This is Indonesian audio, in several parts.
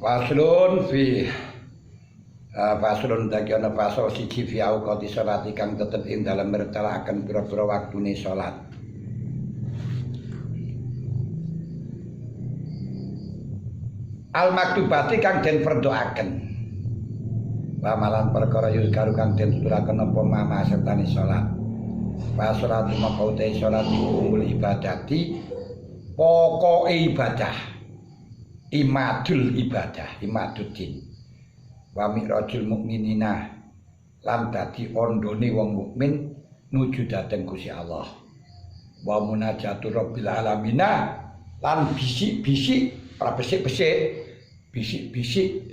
Faslun fi faslun dagi ana fasal siji fi auqati salat kang tetep ing dalem mertelaken pira-pira waktune salat. Al maktubati kang den fardhoaken. Pamalan perkara yuzkaru kang den tuturaken apa mama sertane salat. Fasalat maqaute salat umul ibadati pokoke ibadah. Imadul ibadah, imaduddin. Wa mirajul mukminina lan dadi ondone wong mukmin nuju dhateng Gusti Allah. Wa munajatu rabbil alamin lan bisik-bisik, ora bisik-bisik. Bisik-bisik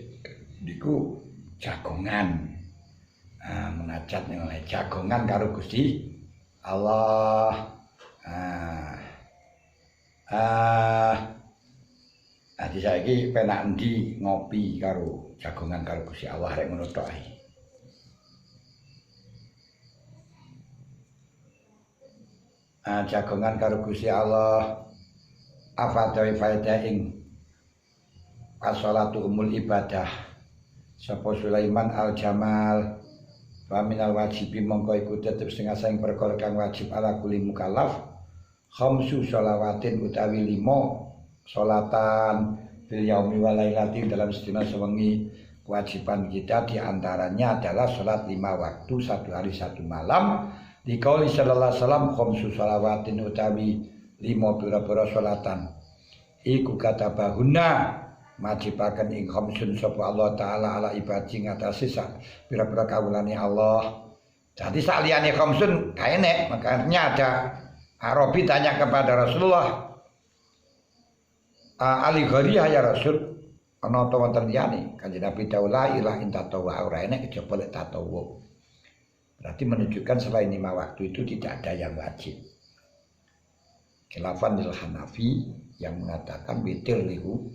niku jagongan. Munajat ning oleh jagongan karo Gusti Allah. Jadi saiki penak endi ngopi karo jagongan karo Gusti Allah rek ngono tok ae. Jagongan karo Gusti Allah afadhai faedah ing as-shalatu umul ibadah. Sapa Sulaiman al-Jamal wa minal wajibi mongko iku tetep sing asing perkara kang wajib ala kulli mukallaf khamsu shalawatin utawi 5 sholatan fil yaumi wa lailati dalam sedina sewengi. Kewajiban kita diantaranya adalah sholat 5 waktu 1 hari 1 malam. Dikauli sallallahu alaihi wasallam khamsu shalawatin utawi 5 pira-pira sholatan iku kata bahuna majibaken ing khamsun sapa Allah taala ala ibadi ngatasi pira-pira kawulane Allah. Jadi saliyane khamsun kaenek, makanya ada Arabi tanya kepada Rasulullah, Ali ghariyah ya Rasul, ana ta wonten liyane? Kanjeng Nabi dawuh la ilaha illa tatawa ora enek kejaba lek tatawu. Berarti menunjukkan selain 5 waktu itu tidak ada yang wajib. Khilafan lil Hanafi yang mengatakan witir niku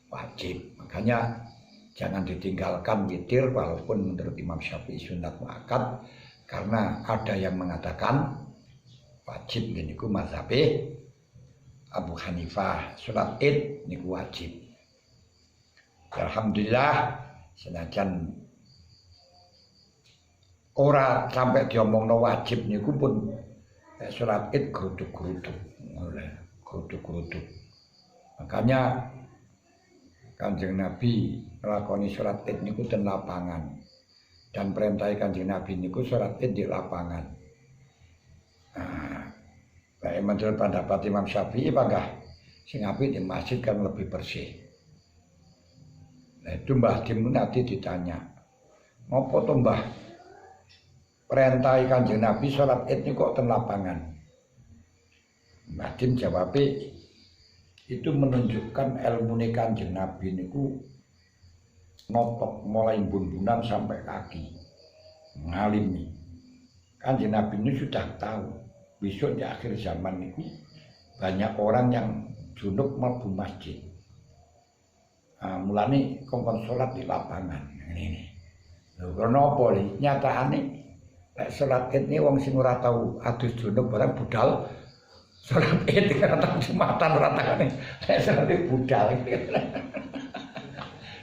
wajib. Makanya jangan ditinggalkan witir walaupun menurut Imam Syafi'i sunat muakkad, karena ada yang mengatakan wajib niku mazhabe Abu Hanifah. Salat Id niku wajib. Alhamdulillah senajan ora sampai diomongno wajib niku pun salat Id gruduk-gruduk. Gruduk-gruduk. Makanya Kanjeng Nabi nglakoni salat Id niku ten lapangan. Dan perintah Kanjeng Nabi niku salat Id di lapangan. Menurut pendapat Imam Syafi'i bangga sing apik di masjid kan lebih bersih. Nah itu Mbah Dim nanti ditanya, ngopo to Mbah perintah Kanjeng Nabi salat Id niku kok ten lapangan? Mbah Dim jawab, itu menunjukkan ilmune Kanjeng Nabi niku notok mulai bundunan sampai kaki, ngalimi. Kanjeng Nabi ini sudah tahu besok di akhir zaman itu banyak orang yang junub mlebu masjid. Mulane kongkon salat di lapangan. Ini. Lho karena apa iki? Nyatane lek salat Id ni wong sing ora tau adus junub barang budal salat Id karo Jumatan ora takane. Lek salat budal.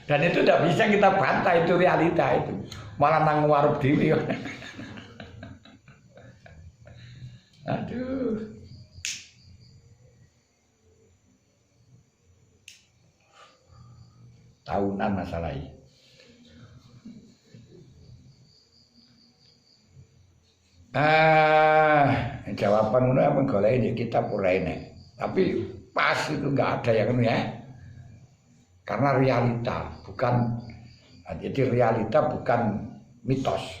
Dan itu tidak bisa kita bantah, itu realita itu. Malah nang warung dhewe. Aduh. Tahunan masalah ini. Jawaban ngono apa golek di kitab ora enek. Tapi pas itu enggak ada yang ya. Karena realita, bukan jadi realita bukan mitos.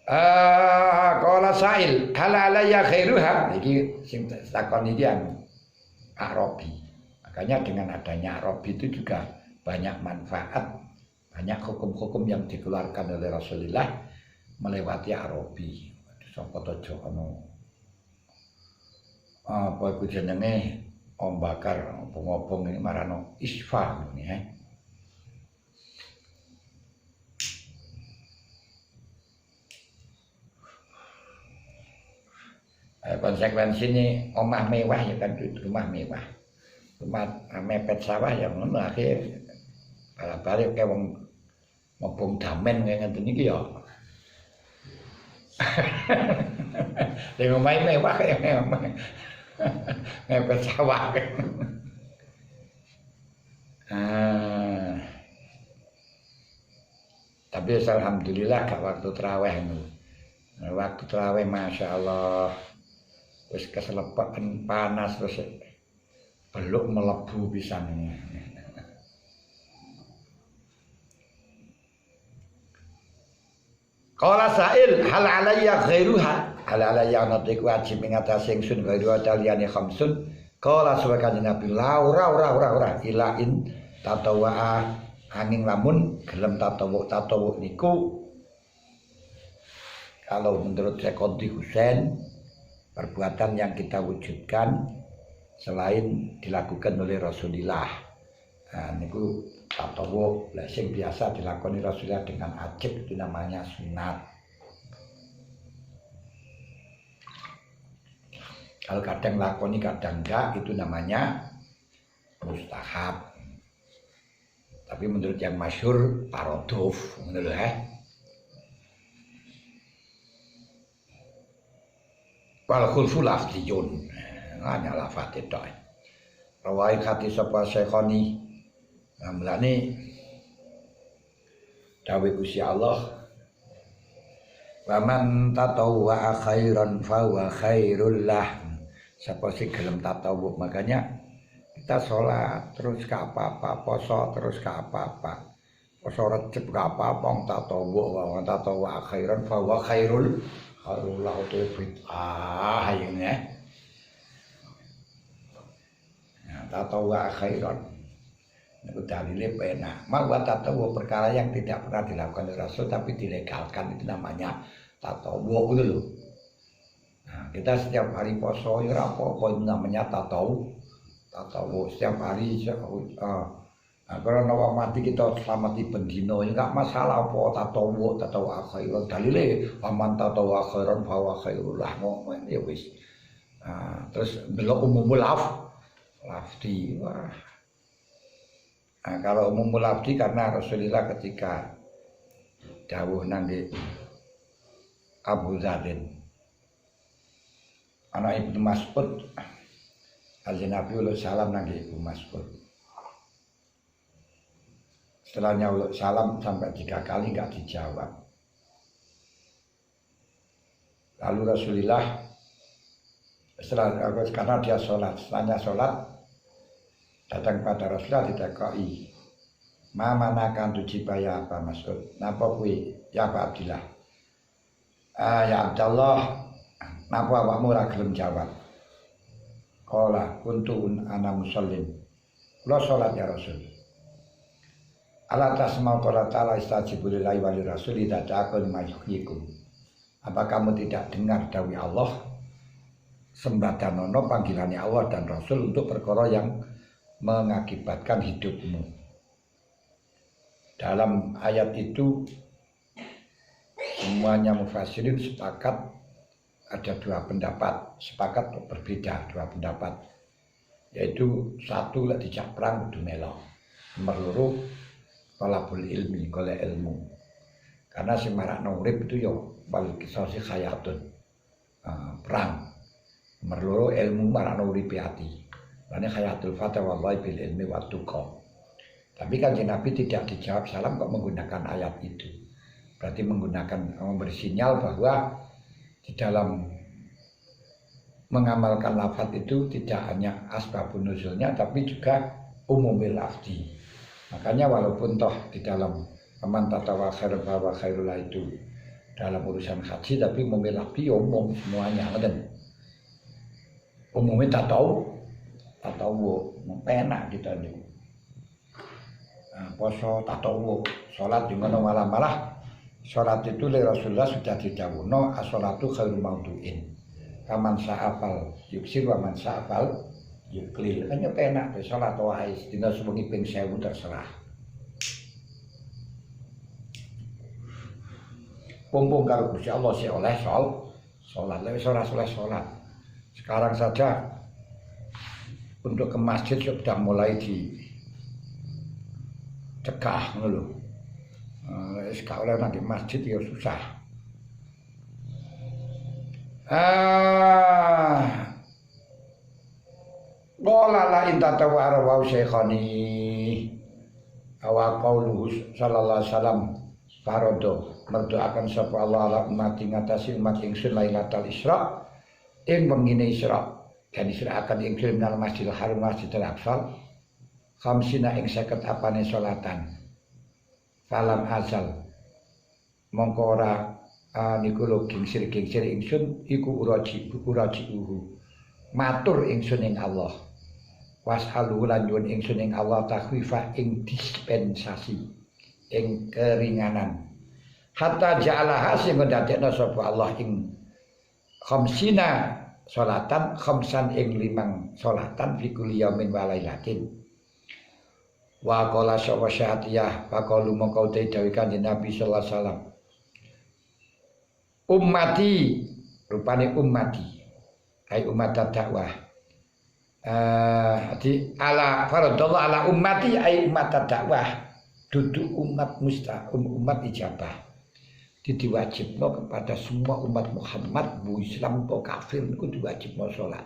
Qala sa'il hal alayya khairuha, iki sing takon iki Arabi. Makanya dengan adanya Arabi itu juga banyak manfaat, banyak hukum-hukum yang dikeluarkan oleh Rasulullah melewati Arabi. Sapa to ono apa iku jenenge Om Bakar obong-obong ini marano isfa ngene ya. konsekuensine omah mewah ya kan rumah mewah. Rumah mepet sawah ya ngono akhir balik kayak wong ngobong damen kayak ngeten iki ya. Dengan main mewah kayak mepet sawah. Tapi alhamdulillah gak waktu terawih nu. Waktu terawih masya Allah wis keselepen panas terus beluk melebu pisan ini. Qala sa'il hal alayya ghairuha hal alayya nate wajib ing atase ingsun ghairuha taliyane khamsun. Qala subhanahu nabi ora ilain tatawa angin lamun gelem tatawu niku kalau menurut Sekondi Husain perbuatan yang kita wujudkan selain dilakukan oleh Rasulullah. Nah, niku tatawu sing biasa dilakoni Rasulullah dengan ajib itu namanya sunat. Kalau kadang lakoni kadang enggak itu namanya mustahab. Tapi menurut yang masyhur paroduf menurut wal khulfu lafziyun hanya lafaz itu. Rawai hati sapa Syekhoni amlane dawuh Gusti Allah wa man tatawwa khairan fa wa khairul lah. Sapa sing gelem tatawu makanya kita sholat terus ke apa-apa, poso terus ke apa-apa, poso recep ke apa-apa, wong tatawu khairan fa wa khairul harulah itu bid'ah ini. Nah, tatawu khairan itu dalilnya penak. Mawa tatawu perkara yang tidak pernah dilakukan oleh Rasul tapi dilegalkan itu namanya tatawu itu loh. Nah, kita setiap hari poso ya apa-apa itu namanya tatawu setiap hari kalau nawang mati kita selamati bendino enggak masalah apa tatawu khairan dalile aman tatawu khairan fa khairul lah ngono ya wis. Terus belok umumul lafdi. Wah. Nah, kalau umumul lafdi karena Rasulullah ketika dawuh nangge Abu Dzar anak Ibnu Mas'ud Nabi uluk salam nangge Ibnu Mas'ud. Setelahnya uluk salam sampai 3 kali enggak dijawab. Lalu Rasulullah karena dia sholat, setelahnya sholat datang pada Rasulullah ditakai, "Ma manakan tujibaya apa Mas'ud?" Napa kuwi ya Pak Abdillah? Ya Abdullah, napa awakmu ora gelem jawab? Qala kuntu ana musallin. Kula salat ya Rasul. Ala tasma'u qala ta'ala istajibu lillahi wa lirrasul idza ta'akum mayuhyikum. Apa kamu tidak dengar dawuh Allah? Sembadanono panggilannya Allah dan Rasul untuk perkara yang mengakibatkan hidupmu. Dalam ayat itu semuanya mufassirin sepakat ada 2 pendapat, sepakat berbeda 2 pendapat. Yaitu satu lek dijak perang kudu melo. Nomor 2 talabul ilmi, golek ilmu. Karena sing marakno urip itu ya wal qisasi hayatun. Perang. Nomor 2 ilmu marakno uripe ati. Lane hayatul fatah wallahi bil ilmi wa tuqa. Tapi kan Nabi tidak dijawab salam kok menggunakan ayat itu. Berarti menggunakan memberi sinyal bahwa di dalam mengamalkan lafaz itu tidak hanya asbabun nuzulnya tapi juga umumil lafzi. Makanya walaupun toh di dalam man tatawa khairan fa khairul itu dalam urusan haji tapi umumil lafzi umum semuanya ngoten. Umumnya tatawu enak kita niku. Poso tatawu salat di mana malah salat itu oleh Rasulullah sudah didhawuhno as-shalatu khairu maudu'in. Kaman sa'afal yuksir wa man sa'afal yuklil. Kan penak salat wae dina sewengi ping 1000 terserah. Pompong karo Gusti Allah sik oleh salat. Lha wis ora oleh salat. Sekarang saja untuk ke masjid sudah mulai dicegah ngono. Kalau oleh nang masjid ya susah. Qala la in tatawara wa syekhani wa qauluhu sallallahu alaihi wasallam parodo merdoakan sapa Allah ala umat ngatasi umat ingsun Lailatul Isra ing wengine Isra dan diserahkan ingsun nang Masjidil Haram Masjidil Aqsa khamsina ing 50 apane salatan falam azal mongko ora niku lho gingsir ingsun iku uraji matur ingsun ing Allah washalu lan nyuwun ingsun ing Allah takhwifa ing dispensasi ing keringanan hatta ja'alaha sing ndadekno sapa Allah ing khamsina salatan khamsan ing 5 salatan fi kulli yaumin wa lailatin wa qala sapa syatiyah wa qalu mongko te dawuh Kanjeng Nabi sallallahu alaihi wasallam ummati rupane ummati ai umat dakwah di ala faradallah ala ummati ai umat dakwah duduk umat umat ijabah diwajibno kepada semua umat Muhammad bu Islam atau kafir niku diwajibno salat.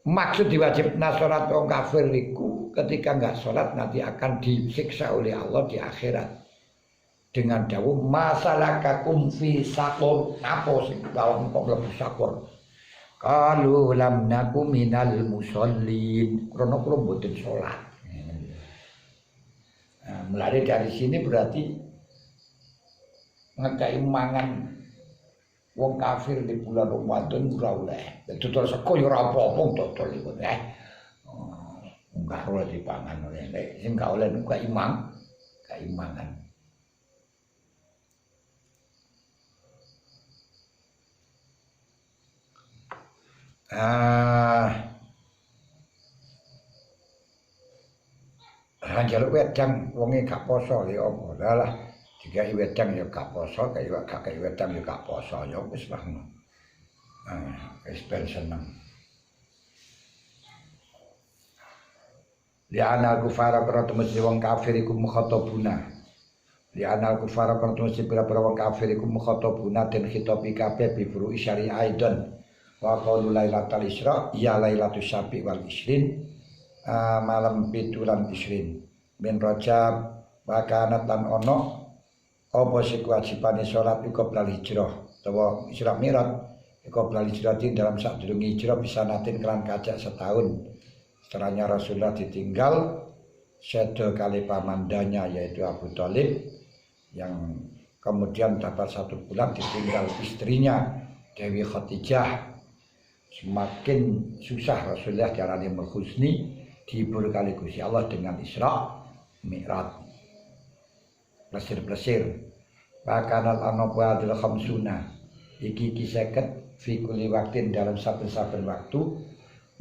Maksud diwajibna salat wong kafir niku ketika enggak salat nanti akan disiksa oleh Allah di akhirat dengan dawuh masalakakum fi saqur apa sing bawang kok mlebu saqur. Qalu lam naku minal musallin. Krono kula mboten salat. Nah, mulai dari sini berarti ngekei mangan wong kafir di bulan Ramadan ora oleh. Dodol sego ya ora apa-apa dodol iku enggak oleh dipangan oleh. Sing gak oleh niku keimangan. Njaluk wedang wonge gak poso ya apa lah digawe wedang ya gak poso kaya gak gawe wedang ya gak poso ya wis lah ngono. Wis ben seneng. Li'anal kufara para mesti wong kafir iku mukhatabuna. Li'anal kufara para mesti pira-pira wong kafir iku mukhatabuna den khitabi kabeh bi furu syariah aidon. Wa qaulu lailatul isra ya lailatul syabi wal isrin malam 7 lan isrin min rajab wa kanat lan ono apa sing kewajibane salat iku qoblal hijrah utawa Isra Mi'raj iku qoblal hijrah dalam sadurunge hijrah bisa natin kelan kajak setahun setelahnya Rasulullah ditinggal sedo kali pamandanya yaitu Abu Thalib yang kemudian dapat 1 bulan ditinggal istrinya Dewi Khadijah. Semakin susah Rasulullah diarani menghusni dihibur kali Gusti Allah dengan Isra Mi'raj plesir-plesir bakanal anoba adil khamsuna iki 50 fi kulli waktin dalam saben-saben waktu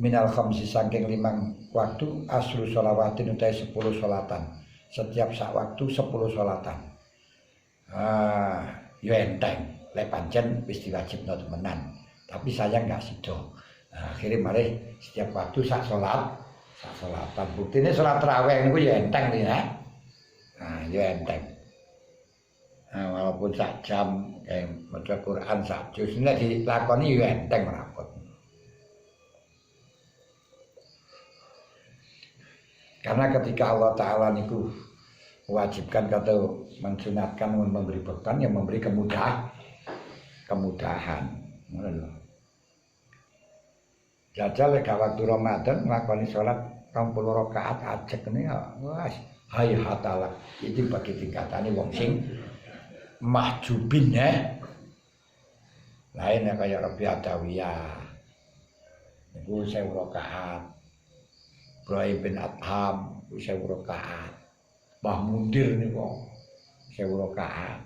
minal khamsi saking 5 waktu asru sholawatin utai 10 sholatan setiap sak waktu 10 sholatan yo enteng lek pancen wis diwajibno temenan. Tapi saya nggak sido. Akhirnya mari setiap waktu sak sholatan. Buktinya sholat tarawih itu ya enteng nih ya. Ya enteng. Walaupun sak jam kayak baca Quran sak juz ini dilakoni ya enteng merapot. Karena ketika Allah Ta'ala niku mewajibkan atau mensunatkan memberi beban yang memberi kemudahan. Jajal lek waktu Ramadan nglakoni salat 20 rakaat ajek kene wis hayhatalak iki bagi tingkatane wong sing mahjubin ya. Lain kaya Rabi Adawiyah. Niku 1000 rakaat. Ibrahim bin Adham 1000 rakaat. Mbah Mundir niku 1000 rakaat.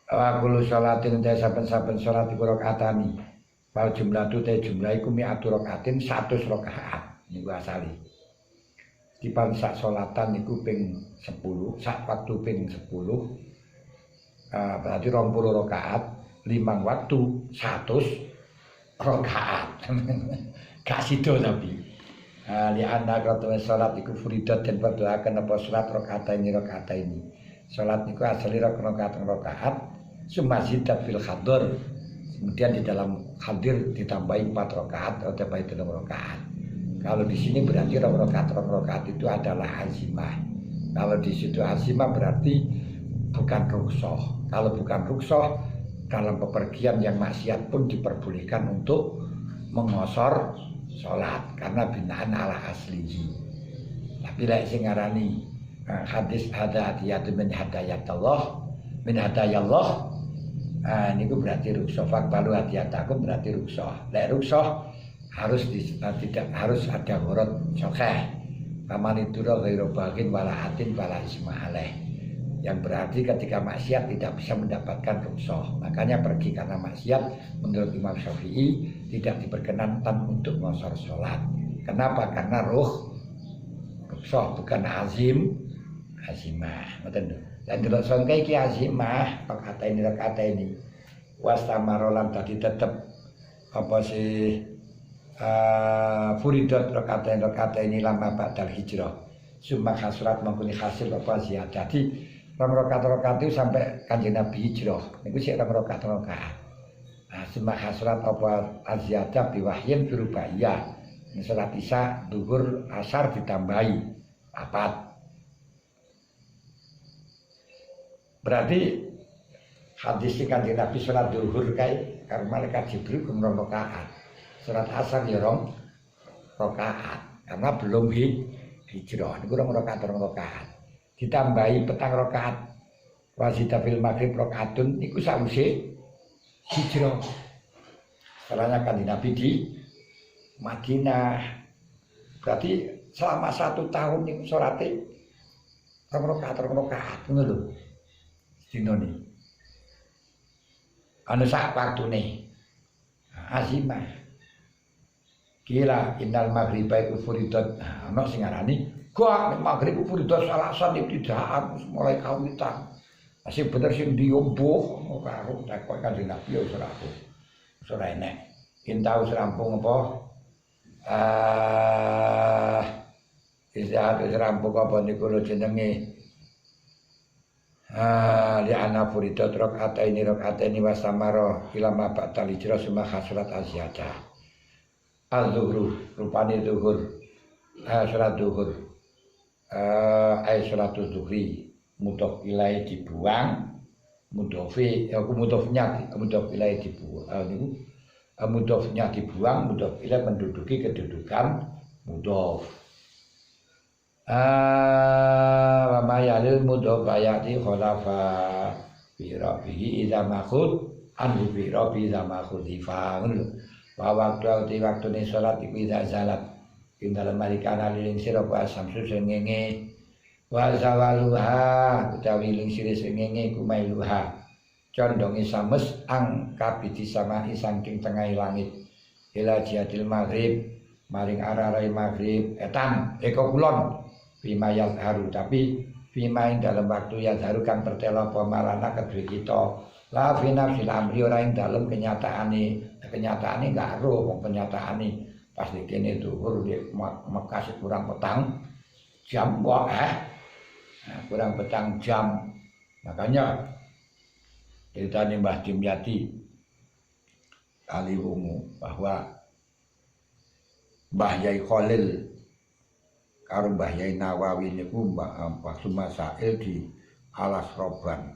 Wa kullu sholatin ta saben-saben salat iku rakaatani. Wal jumlah tu te jumlah iku mi'atu rakaatin 100 rakaat niku asali. Dipan sak salatan niku ping 10, sak waktu ping 10. Berarti 20 rakaat 5 waktu 100 rakaat. Gak sida tapi. Li anna katune salat iku furidat den padhaaken apa salat rakaat ini. Salat niku asli rakaat sumazida fil hadir. Kemudian di dalam hadir ditambahi 4 rakaat atau tambahi 3 rakaat. Kalau di sini berarti rakaat itu adalah azimah. Kalau di situ azimah berarti bukan rukhsah. Kalau bukan rukhsah, dalam bepergian yang maksiat pun diperbolehkan untuk mengosor sholat karena binaan ala aslihi. Tapi lek sing ngarani hadis hadayat min hadayatullah min hadayallah, niku berarti rukhsah. Faqbalu hadiyatakum berarti rukhsah. Lek rukhsah tidak harus ada huruf sokeh. Kamanidura ghairu baghin wala atin wala isma alaih. Yang berarti ketika maksiat tidak bisa mendapatkan rukhsah. Makanya pergi karena maksiat menurut Imam Syafi'i tidak diperkenankan untuk ngosor sholat. Kenapa? Karena rukhsah bukan azimah. Betul. Dan delok sangka iki azimah rakaat ini. Wastamarolan tadi tetap apa sih furidat rakaat ini lama ba'dal hijrah. Summa khasrat mengkuni hasil apa ziyadah. Jadi rakaat itu sampai Kanjeng Nabi hijrah. Niku sik rakaat. Summa khasrat apa aziyadah biwahyin birubaiyah. Salat isya, zuhur, asar ditambahi 4. Berarti hadis Kanjeng Nabi salat zuhur kae karo malaikat Jibril kumrong rakaat. Salat asar ya rakaat karena belum hijrah. Niku rakaat. Ditambahi 4 rakaat. Wazida fil maghrib rakaatun niku sawise hijrah. Salahnya Kanjeng Nabi di Madinah. Berarti selama 1 tahun niku salate rakaat ngono lho. Dinoni. Anu sak waktune. Azimah. Kira innal maghriba iku furidat. Ana sing ngarani gak maghrib iku furidat salasan ibtidaan mulai kawitan. Sing bener sing diombo karo takok Kanjeng Nabi ya ora aku. Ora enek. Intau serampung apa? Isa serampung apa niku lho jenenge. Li ana furidat rakaat ini wasamara ilama ba'dal hijrah summa khasrat azyadah. Al-zuhru rupane zuhur salat zuhur salat zuhri mudhof ilaih dibuang mudhofnya dibuang niku mudhofnya dibuang mudhof ilaih menduduki kedudukan mudhof wa ma yalil mudhof ayati khalafa bi rabbihi idza makhud anhu bi rabbi idza makhudhifa wa waktu ni salat iku idza zalat ing dalem marikana liling sira apa samsu sengenge wa zawaluha utawi ling sira sengenge kumailuha condonge sames ang kabiti samai saking tengah langit ila jihadil maghrib maring arah-arah maghrib etan eko kulon bimayal haru tapi bimain dalam waktu yang haru kang pertelo apa marana kedue kita la fi nafsil amri ora ing dalem kenyataane enggak ero wong kenyataane pas dikene dhuwur di Mekah kurang petang jam kurang petang jam. Makanya ceritane Mbah Dimyati kali wungu bahwa Mbah Yai Khalil karo Mbah Yai Nawawi niku Mbah Sumasail di Alas Roban.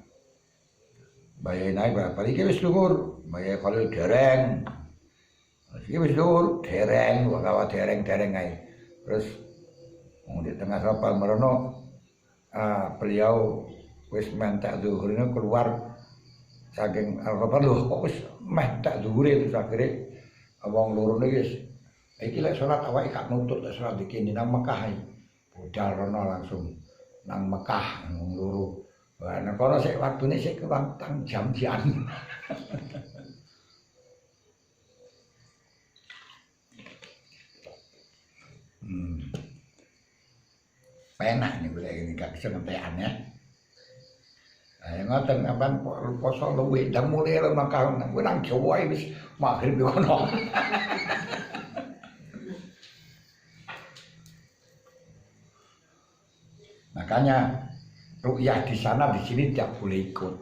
Mbah Yai Nawawi iki wis dhuwur, Mbah Yai Khalil dereng. Iki wis dhuwur, dereng, wae dereng ae. Terus di tengah kapal merono beliau wis mentak zuhurnya keluar saking Al-Raban lho kok wis meh tak zuhure terus akhire wong loro niki wis iki lek salat awake gak nutut lek salat iki nang Mekah iki. Budal rono langsung nang Mekah wong loro. Wah nek kono sik waktune sik kurang jam jan. Penak nih boleh ini gak bisa ngepean ya. Ayo ngoten sampean poso luwih ndang mulai lima tahun kowe nang Jawa wis magrib kono. Makanya ru'yah di sana di sini tidak boleh ikut.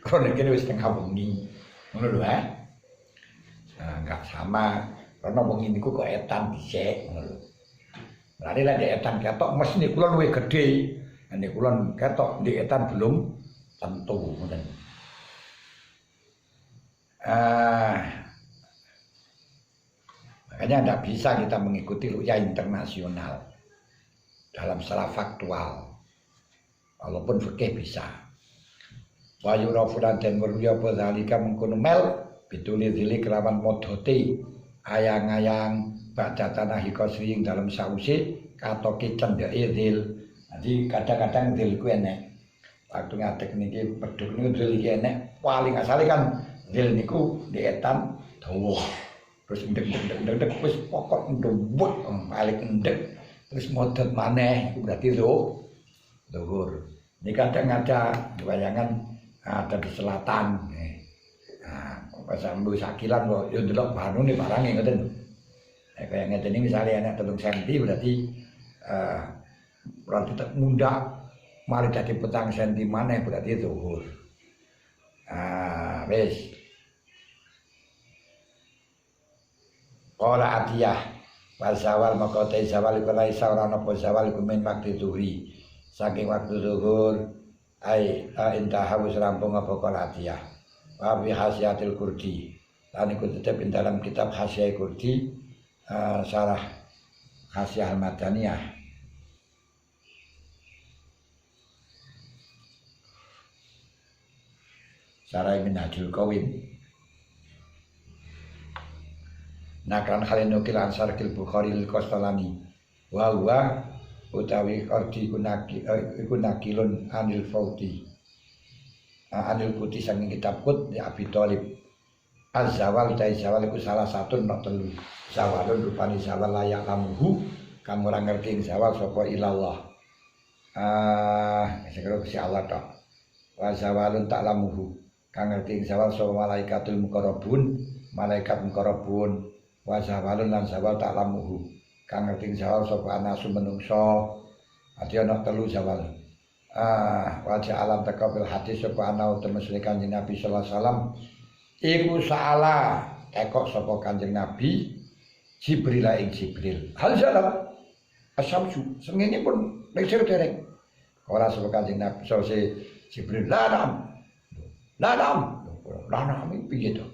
Karena kene wis tengah wengi. Ngono lho Nah, enggak sama. Karena wengi niku kok etan dhisik ngono lho. Berarti lek etan ketok mesine kula luwih gedhe. Nek kula ketok ndek etan belum tentu ngoten. Makanya tidak bisa kita mengikuti ru'yah internasional dalam secara faktual. Walaupun fikih bisa. Wa yurafulan den merya apa zalika mengkono mel bituli zili kelawan modote ayang-ayang badha tanah ikosri dalam sause katoke cendeke zil. Jadi kadang-kadang zil ku enek. Waktu ngadeg niki pedhuk niku zil iki enek paling asale kan zil niku dietan dawa. Terus ndek wis pokok ndembut paling endek. Terus modot maneh berarti luhur. Ini kadang ada bayangan ada di selatan. Nah, pas ambu sakilan kok yo ndelok banune barange ngoten. Nek kaya ngeten iki misale anak 3 cm berarti berarti tak mundak mari dadi 4 cm maneh berarti luhur. Wis. Qala Atiyah wal zawal maka ta zawal iku la isa ora ana apa zawal iku min waktu zuhri saking waktu zuhur ai intaha wis rampung apa qala Atiyah wa bi hasiatil kurdi lan iku tetep ing dalam kitab Hasyiah Kurdi syarah Hasyiah Al-Madaniyah syarah Minhajul Qawim. Nakran khalinu kil ansar kil Bukhari lil Qastalani wa huwa utawi arti iku nakilun anil fauti anil kuti saking kitab Qut ya Abi Thalib az-zawal zawal iku salah satu nok telu zawalun rupane zawal layak lamuhu kang ora ngerti zawal sapa ilallah sekira Gusti Allah tok wa zawalun tak lamuhu kang ngerti zawal sapa malaikatul muqarrabun malaikat muqarrabun wa zawalun lan zawal tak lamuhu kang ngerti zawal sapa anasu menungso ati ana telu zawal wajah alam taqabil hadis sapa ana utamane Kanjeng Nabi sallallahu alaihi wasallam iku saala tekok sapa Kanjeng Nabi Jibril ing Jibril hal jalan asyamsu sengene pun lecer dereng ora sapa Kanjeng Nabi sose Jibril lanam piye to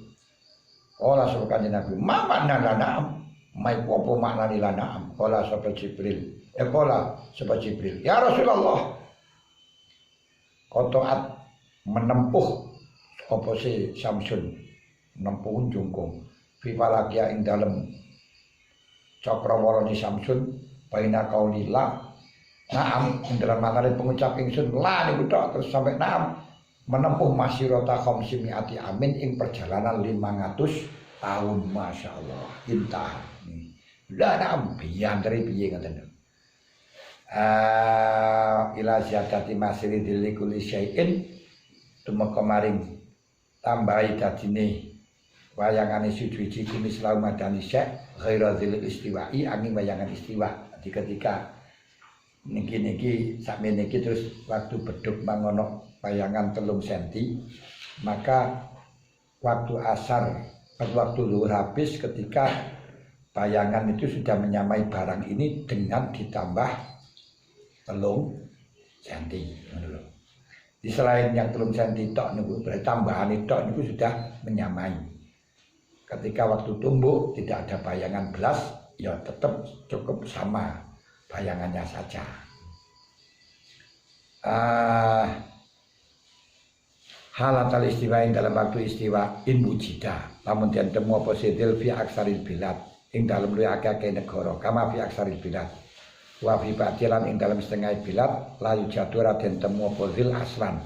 ora sapa Kanjeng Nabi mama lanam mai apa maknane lanam ora sapa Jibril ora sapa Jibril ya Rasulullah kotoat menempuh apa si Samsun menempuh jungkung fi falakia ing dalem cakrawarane Samsun baina qaulillah naam ing dalam maknane pengucap ingsun la niku tok terus sampai naam menempuh masyirata khamsimiati amin ing perjalanan 500 tahun masyaallah intah la naam biantri piye ngoten ila ziyadati masiri dilikuli syai'in tumeka maring tambahi dadine wayangane suci kumis lau madani syekh ghaira dzil istiwa'i angin wayangan istiwa. Jadi ketika niki sakmene iki terus waktu beduk mangono wayangan 3 cm maka waktu asar waktu zuhur habis ketika bayangan itu sudah menyamai barang ini dengan ditambah 3 cm di selain yang 3 cm tok niku berarti tambahan tok niku sudah menyamai. Ketika waktu tumbuh tidak ada bayangan belas ya tetap cukup sama bayangannya saja. Halatal istiwa dalam waktu istiwa in wujida lamun den temu apa sidil fi aksaril bilad ing dalem luwih akeh negara kama fi aksaril bilad wa fi ba'dilan ing dalam setengah bilad layu jadura den temu apa zil aslan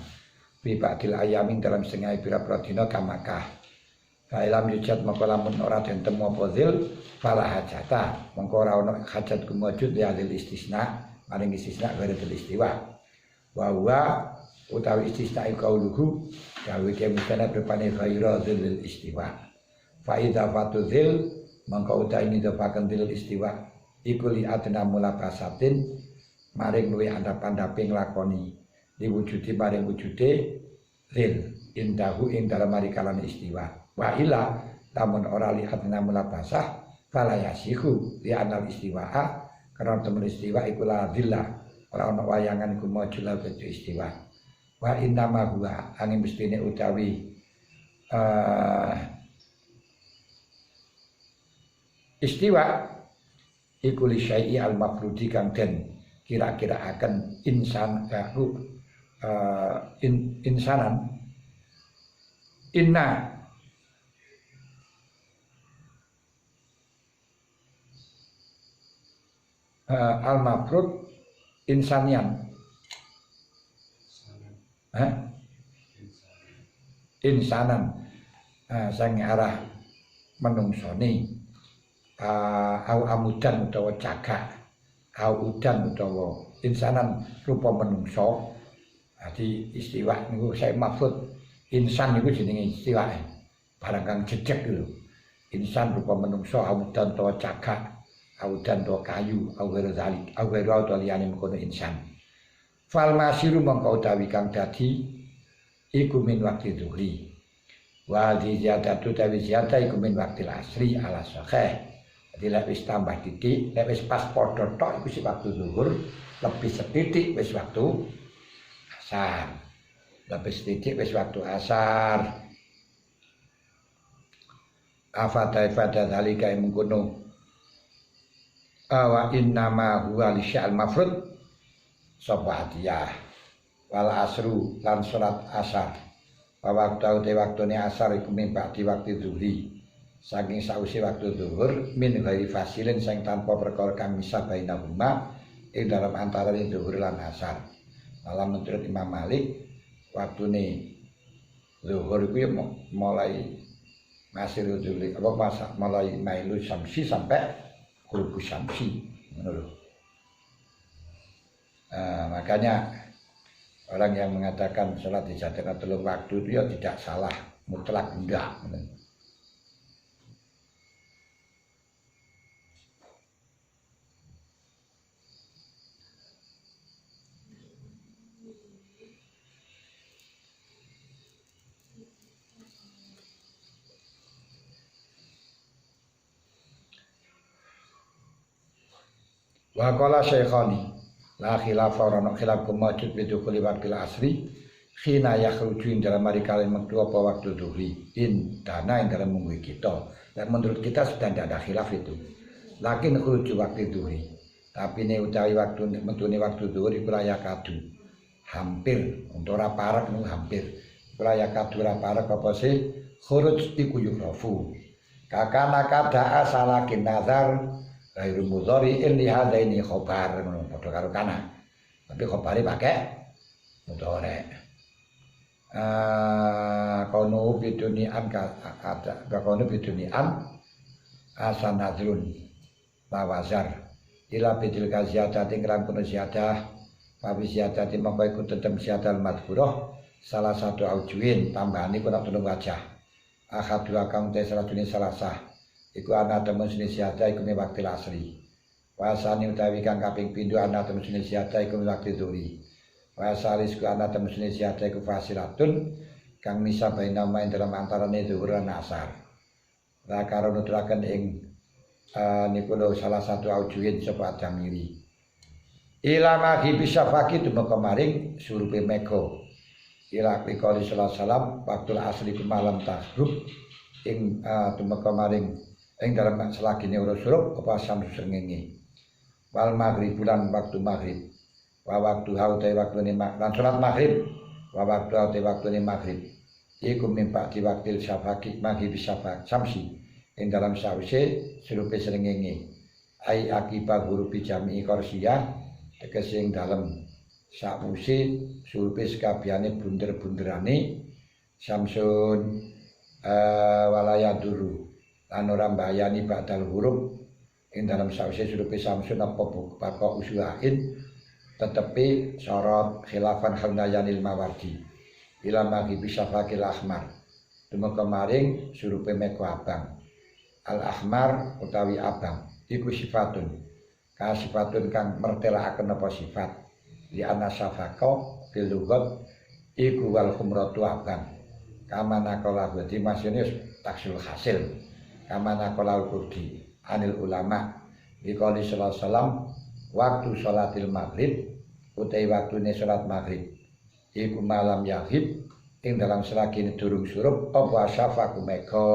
fi ba'dil ayamin dalam setengah pira-pira dina kamakah kailam yujad maka lamun ora den temu apa zil fala hajata mengko ora ana hajat kumujud ya zil istisna maring istisna gara istiwa wa huwa utawi istisna qauluhu gawe kemusana berpane ghaira dzil istiwa fa idza fatudzil mangka utawi nidhafaken dzil istiwa iku li atna mulabasatin maring luwih andhap-andhape nglakoni diwujudi maring wujude dzil indahu ing dalem marikalan istiwa wa ila lamun ora li atna mulabasah fala yasihu li anal istiwa karena temen istiwa iku la dzilla ora ana wayangan iku maju la istiwa wa inna ma huwa angin mestine utawi istiwa iku li syai'i al mafrudi kang den kira-kira akan insan insanan inna al mafrud insanian insanan sang arah menungsoni au amudan utawa cagak au udan utawa insanan rupa menungso. Jadi istiwa niku saya maksud insan niku jenenge istiwa barang kang jejeg lho. Insan rupa menungso au udan utawa cagak au udan utawa kayu au ghairu utawa liyane mengkono insan. Fal masiru mongko utawi kang dadi iku min waktu dhuhri wa di ziyadatu tawi ziyadah iku min waktu asri ala sahih. Jadi lek wis tambah titik, lek wis pas padha tok iku sing waktu zuhur, lebih setitik wis waktu asar. Lebih setitik wis waktu asar. Afata zalika mungkono. Wa innama huwa li sya'al mafrud sabatiyah. Wal asru lan salat asar. Wa waktu waktune asar iku min ba'di waktu zuhri. Saking sausi waktu zuhur min ghairi fasilin sing tanpa perkara kang misah bainahuma ing dalam antarané zuhur lan asar. Malah menurut Imam Malik waktune zuhur iku mulai masih zuhur mulai mailu samsi sampai ghurubu samsi ngono lho. Makanya orang yang mengatakan sholat dijadikan telung waktu itu ya tidak salah mutlak enggak. Wa qala syekhani la khilafa ora khilaf kumajud bidukuli wakil asri khina yakhruju dalam hari kalian metu apa waktu dhuhri in dana yang dalam munggu kita. Dan menurut kita sudah tidak ada khilaf itu. Lakin khruju waktu dhuhri tapi ini utawi waktu metune waktu dhuhri iku raya kadu hampir untuk ora parek niku hampir raya kadu ora parek apa sih khuruj iku yukhrafu kakana kada asalakin nazar ghairu mudhari in li hadaini khobar ngono padha karo kana. Tapi khobare pakai mudhari. Kono bidunian ada kono bidunian asanadrun lawazar ila bidil kaziyadah tingkran kuno ziyadah pawi ziyadah mongko iku tetep ziyadah madhkurah salah satu aujuin tambahane kuna tulung wajah akhadua kang te salah sah iku ana temen sini ziyadah iku waktu asri. Wasani utawi kang kaping pindho ana temen sini ziyadah iku waktu dhuhri. Wasalis ku ana temen sini ziyadah iku fasilatun kang misa baina main dalam antarane dhuhur lan asar. La karo nuturaken ing niku salah satu aujuin sapa Jamiri. Ila maghi bisafaki tumeka maring surupe mega. Ila qali sallallahu alaihi wasallam waktu asri ku malam tahrub ing tumeka maring ing dalam selagine ora surup apa samsu srengenge. Wal maghrib bulan waktu maghrib. Wa waktu haute waktune lan salat maghrib. Wa waktu haute waktune maghrib. Iku mimpak di waktu syafaqi maghrib syafaq samsi ing dalam sause surupe srengenge. Ai akibat huruf jami korsiyah tegese ing dalam sause surupe sakabehane bunder-bunderane samsun walaya dulu lan ora mbayani bakdal huruf ing dalam sause surupe samsun apa bakok usulain tetepi sorot khilafan khalnayanil mawardi ila maghibi syafaqil ahmar dumeka maring surupe meko abang. Al ahmar utawi abang iku sifatun kang mertelakaken apa sifat li ana syafaqa fil lughat iku wal khumratu abang kama naqala berarti maksudnya taksul hasil kama naqala al-Qurdi anil ulama liqali sallallahu alaihi wasallam waktu sholatil maghrib utai waktune sholat maghrib iku malam yaghib ing dalam selagi durung surup apa syafaqu meko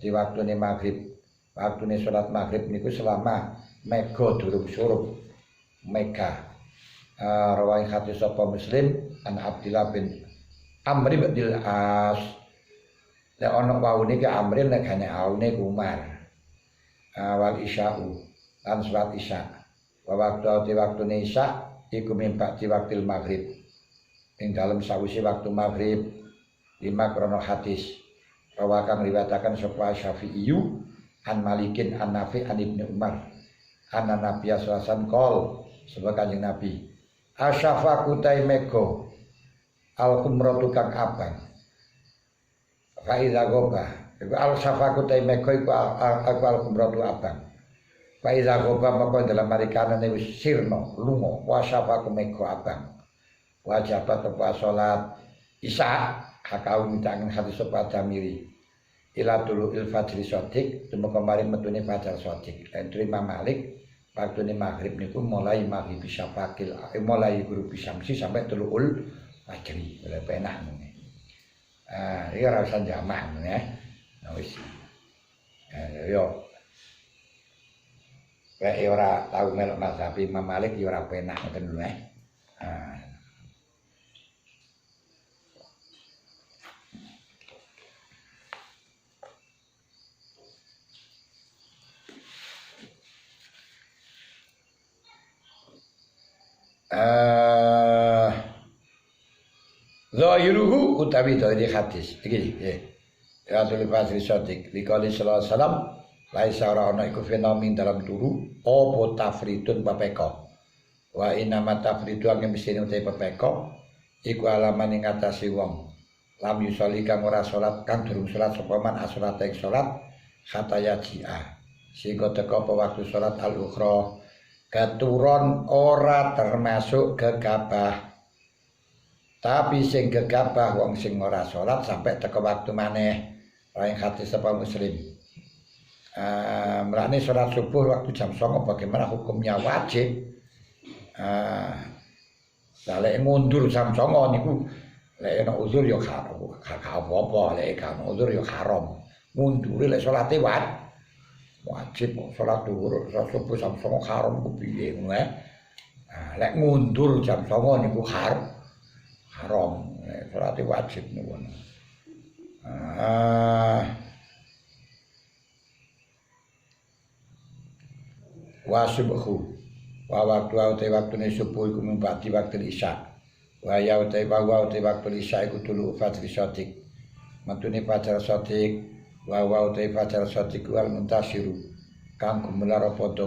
di waktune maghrib waktune sholat maghrib niku selama meko durung surup meka rawahi hadis sapa Muslim an Abdillah bin Amr bin As la ono waune ke Amr nek hane aune Umar wal isya'u lan salat isya wa waktune isya iku mimpak di waktu maghrib ing dalam sawise waktu maghrib 5 krono hadis rawakan riwayataken sapa Syafi'i an Malikin an Nafi an Ibnu Umar anna Nabiya sallallahu alaihi wasallam qol sebab Kanjeng Nabi asyafaqu taimeko al-khumratu kang abang fa iza goba iku al-syafaqu taimeko iku al-khumratu abang fa iza goba maka dalam marikanane wis sirna lunga wa syafaqu meko abang wajibat apa salat isya hakau mitangen hadis sapa Damiri ila tulu il fajri shadiq temeka mari metune fajar shadiq lan Imam Malik waktune maghrib niku mulai maghrib syafaqil mulai guru bisamsi sampai tuluul fajri oleh penak ngene iki ora usah jamak ya wis yo kae ora tau melok mazhab Imam Malik yo ora penak ngoten lho zahiruhu utawi dari hadis iki ya Rasul Fajri Shadiq liqali sallallahu alaihi wasallam laisa ana iku fenomen dalam turu apa tafridun papeka wa inama tafridu angin mesti utai papeka iku alaman ing atase wong lam yusolli kang ora salat kang durung salat sapa man asalat ing salat hatta yaji'a sehingga teka apa waktu salat al-ukhra katuron ora termasuk gegabah tapi sing gegabah wong sing ora salat sampai teka waktu maneh lain hati sapa Muslim melane salat subuh waktu jam 09.00 bagaimana hukumnya wajib lek mundur jam 09.00 niku lek ana uzur ya gak apa-apa lek gak ana uzur ya haram mundur lek salate wajib salat zuhur subuh jam 09.00 haram ku piye ngono lek mundur jam 09.00 niku haram salat wajib niku wa subuhu wa waktune subuh iku mimpati waktu isya wa ya waktu isya iku tulu fajri shadiq matune fajar shadiq wa fajar shadiq wal muntasiru kang gumelar padha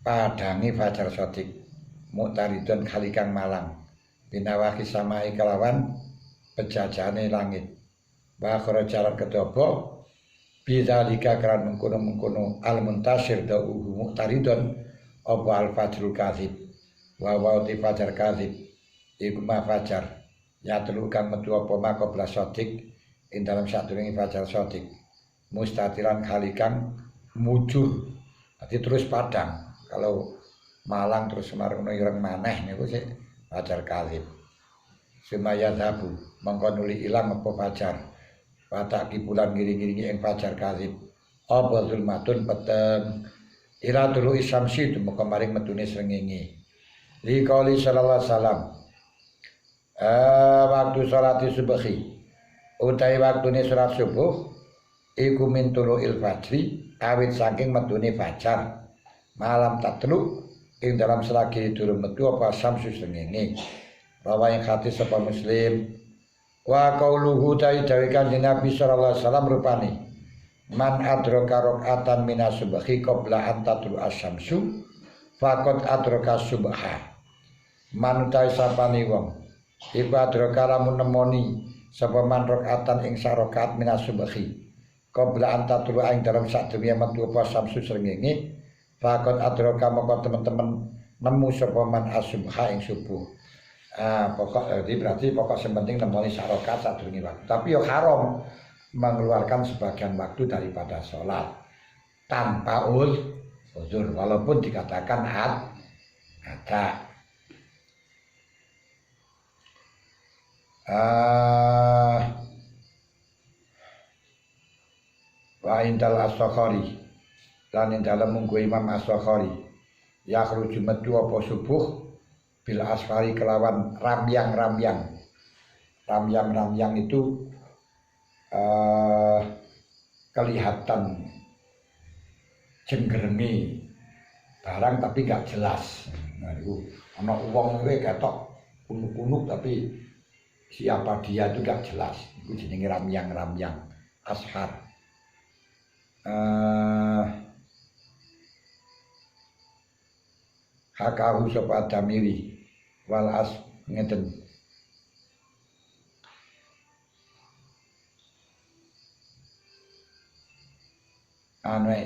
padange fajar shadiq mutaridun kali kang malang binawahi samai kalawan pejajane langit wa kharajalan kedapa bidzalika kan mengkono al muntasir da'uhu muqtaridun apa al fajrul kadzib wa fajar kadzib iku ma fajar ya telu kang metu apa maka blas shadiq ing dalam sadurunge fajar shadiq mustatiran kalikan mujur dadi terus padang kalau malang terus marang ireng maneh niku sik fajar kadzib semaya tabu mangko nuli ilang apa fajar pataki bulan ngiring-ngiringi ing fajar kadzib apa zulmatun peteng ila tulu isamsi dumeka maring metune srengenge li qouli sallallahu alaihi wasallam waktu salati subhi utawi waktune salat subuh iku min tuluil fajri awit saking metune fajar malam tatlu ing dalam selagi durung metu apa samsu srengenge rawayan hadis sapa Muslim wa qauluhu dawi Kanjeng Nabi sallallahu alaihi wasallam rupane man adraka rakaatan minas subhi qabla an tatlu asy-syamsu Fakot adroka subha manutai sapane wong iku adroka lamun nemoni sapa man rakaatan ing sarokat minas subhi qabla anta turu ing dalam sadurunge metu apa samsu srengenge fakot adroka moko teman-teman nemu sapa man asubha ing subuh. Berarti pokok yang penting nemoni sarokat sadurunge waktu. Tapi yo haram mengeluarkan sebagian waktu daripada sholat tanpa uzur walaupun dikatakan ada. Wa indal as-Sakhari lan dalam munggu Imam as-Sakhari yakhruju metu apa subuh bil asfari kelawan ramyang itu kelihatan jenggerenge barang tapi gak jelas. Nah itu ana wong kuwi ketok kunuk-kunuk tapi siapa dia itu gak jelas. Iku jenenge ramyang ashar. Hakahu sapa Damiri wal as ngeten.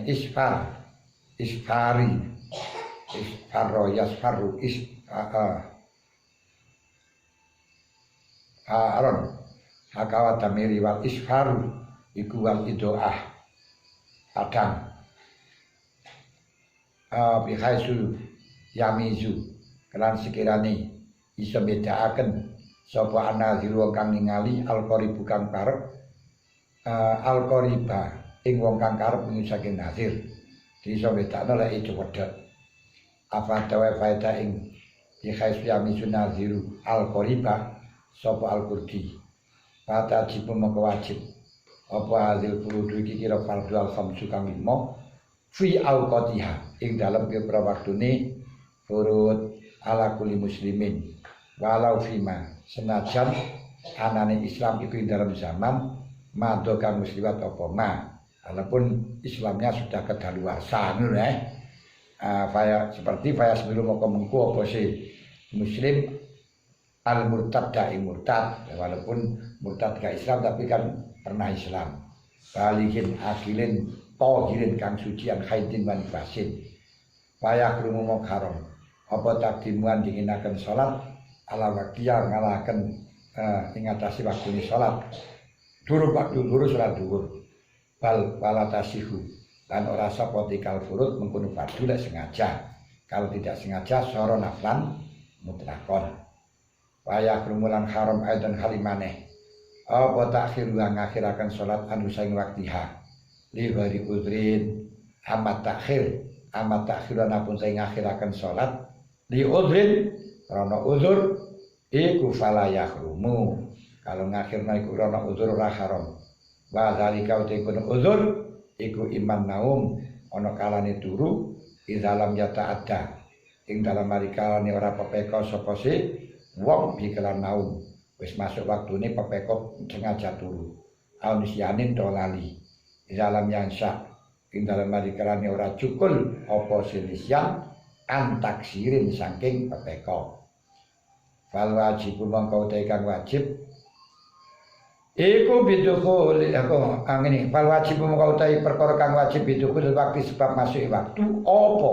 Isfari isfaro yasfaru Aron hakawa Damiri wal isfaru iku wal idoah padang bihaisu yamizu kelan sekirane iso bedakaken sapa anazir wong kang ningali alqaribu kang karep alqariba ing wong kang karep saking nazir iso bedakno lek ijo wedhek apa tawa faida ing bihaisu yamizu naziru alqariba sapa alqurdi pada jipun moko wajib apa hasil furudu iki kira fardhu al-khamsu kang 5 fi awqatiha ing dalem pira waktune furud ala kulli muslimin walau fima senajan anane Islam iku ing dalam zaman madha kang muslimat apa walaupun Islamnya sudah kedaluarsa ngono seperti sebelum moko mengku apa sih muslim al murtad ing murtad walaupun murtad ke Islam tapi kan pernah Islam balikin akilin tohirin kang sucian haidin wan basin payah krumu mok haram apa takdimuan dinginaken salat ala waqtiya ngalaken ing atase waktune salat durung waktu lurus ora dhuwur bal walatasihu lan ora sapa tikal furud mengkono fardu lek sengaja kalau tidak sengaja soro naflan mutlakon payah krumu lan haram aidan halimane apa takhir wa ngakhiraken salat anu saing waktiha li bari udrin amat takhiran apun saing ngakhiraken salat li udrin karena uzur iku fala yahrumu kalau ngakhirna iku karena uzur ora haram wa zalika utekun uzur iku iman naum ana kalane turu izalam yata'adda ing dalam marikalane ora pepeka sapa si wong bikelan naum wis masuk waktune pepekot sengaja turu aunisianin to lali dalam yang syak ing dalam marikarane ora cukul apa sinisian antaksirin saking pepekot fal wajib mongko kang wajib iku bidukhul ngene fal wajib mongko perkara kang wajib bidukhul waktu sebab masuk waktu apa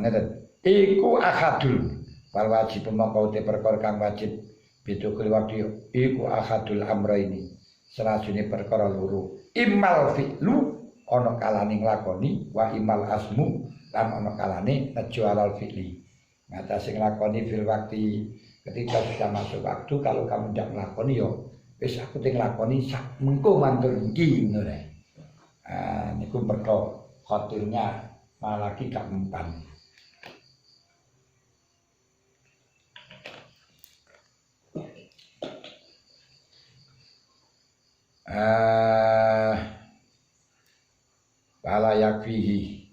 ngeten iku akadul wal wajib mongko perkara kang wajib bidukul waktu iku ahadul amraini serajune perkara loro imal fi'lu ana kalane nglakoni wa imal asmu lan ana kalane najwalal fi'li ngatasi nglakoni fil waktu ketika sudah masuk waktu kalau kamu tidak nglakoni yo wis aku teng nglakoni sak mengko mantul iki ngono niku mergo khotirnya malaki gak mempan. Wala yakfihi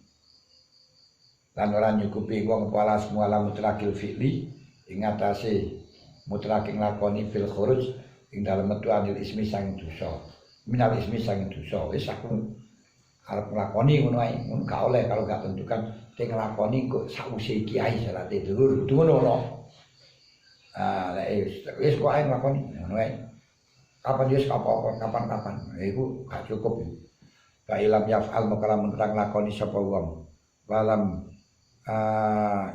lan ora nyukupi wong palas muala mutlaqil fi'li ing atase mutlaqing lakoni fil khuruj ing dalem metu anil ismi sang dosa minal ismi sang dosa wis aku arep nglakoni ngono ae ngono gak oleh kalau gak tentukan sing nglakoni kok sawise kiai salate dhuwur ngono. Wis kok ae nglakoni ngono ae. Kapan wis kapan-kapan. Iku gak cukup. Ka ilam yaf'al maka lamun ora nglakoni sapa wong. Walam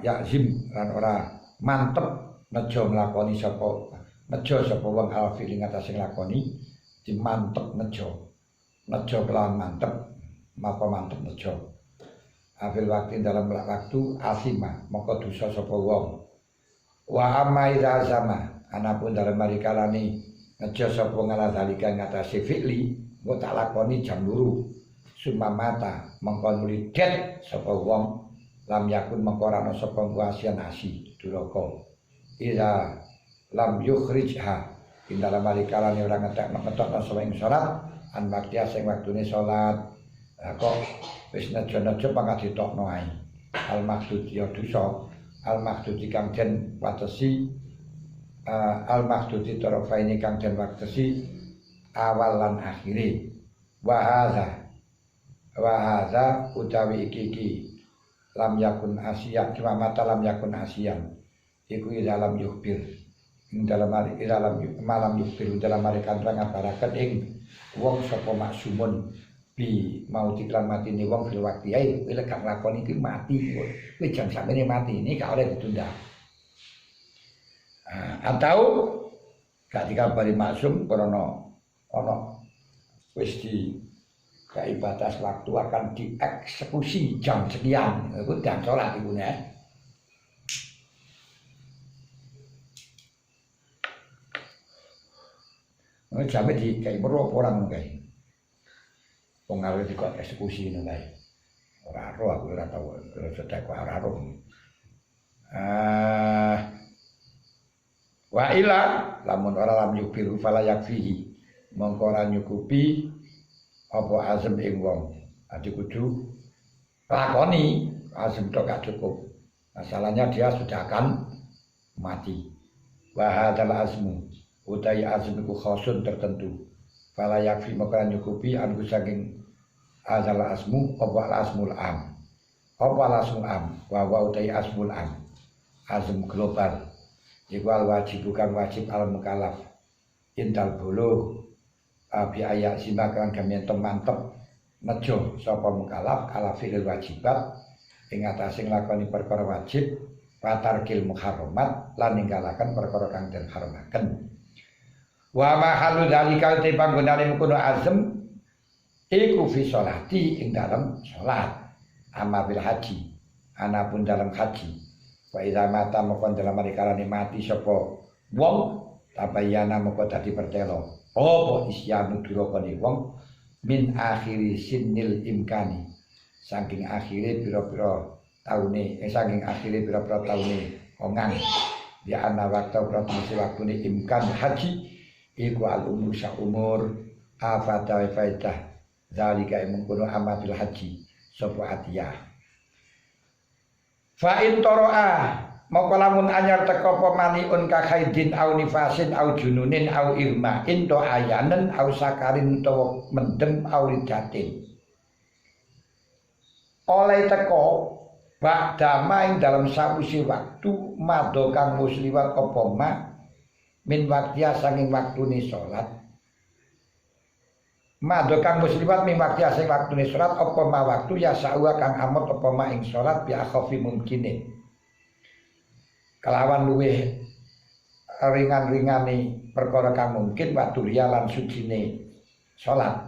yazim lan ora mantep nejo nglakoni sapa wong alfi ing atase nglakoni dimantep nejo kelawan mantep maka mantep nejo afil waktu dalam waktu asima maka dosa sapa wong wa amma idza zama anapun dalam marikalani nejo sapa ngala dalika ing atase fi'li mbok tak lakoni jam 2 sumamata mengko nuli det sapa wong lam yakun mengko ora ana sapa kuasian asi duraka idza lam yukhrijha ing dalam marikalani ora ngetok sapa ing salat an waktu sing waktune salat kok wis nejo-nejo pangkat ditokno ae al maksud ya dosa al maksud kang den watesi al maksud tarafaini kang den watesi awal lan akhire wa hadza utawi iki lam yakun asya cuma mata lam yakun asyan iku dalam yukhbir ing dalam malam yukhbir dalam kan ngabaraken ing wong sapa maksumun bi mau diklan mati ni wong fil waktu ae lek gak nglakoni iki mati kowe jam sakmene mati ini gak oleh ditunda atau gak dikabari maksum karena ana wis di kai batas waktu akan dieksekusi jam sekian iku dan salat iku nek jamnya di kayak berapa orang kayak pengaruh di kok eksekusi ini kayak orang roh aku ora tahu sedek ora roh wa ila lamun ora lam yubiru fala yakfihi mongko ora nyukupi apa azam ing wong ati kudu lakoni azam tok gak cukup masalahnya dia sudah akan mati wa hadzal azmu utai azam iku khosun tertentu fala yakfi maka nyukupi anu saking azal asmu apa asmul am wa utai asmul am azm global iku al wajib bukan wajib al mukallaf intal bulu abi ayak simakan kami mantep nejo sapa mukallaf ala fi'il wajibat ing atase nglakoni perkara wajib patarkil muharramat lan ninggalaken perkara kang den harumaken. Wa ma halu dalika te panggonane mengkono azam iku fi sholati ing dalam salat amma bil haji anapun dalam haji wa idza mata mongko dalam marikalane mati sapa wong tabayana mongko dadi pertelo apa isyanu durakane wong min akhiri sinnil imkani saking akhire pira-pira taune saking akhire pira-pira taune ongang ya ana waktu waktune imkan haji iku al umur sa umur afata faidah zalika mengkono amatil haji sapa atiyah fa in toroa moko lamun anyar teka apa maniun ka khaidin au nifasin au jununin au irmain to ayanen au sakarin to mendem au ridatin oleh teko ba'da main dalam sawise waktu mado kang musliwat apa ma min waktiya saking waktune salat mado kang muslimat min waktiya saking waktune salat apa ma waktu ya sawa kang amot apa ma ing salat bi akhafi mungkine kelawan luweh ringan-ringane perkara kang mungkin waktu riya lan sucine salat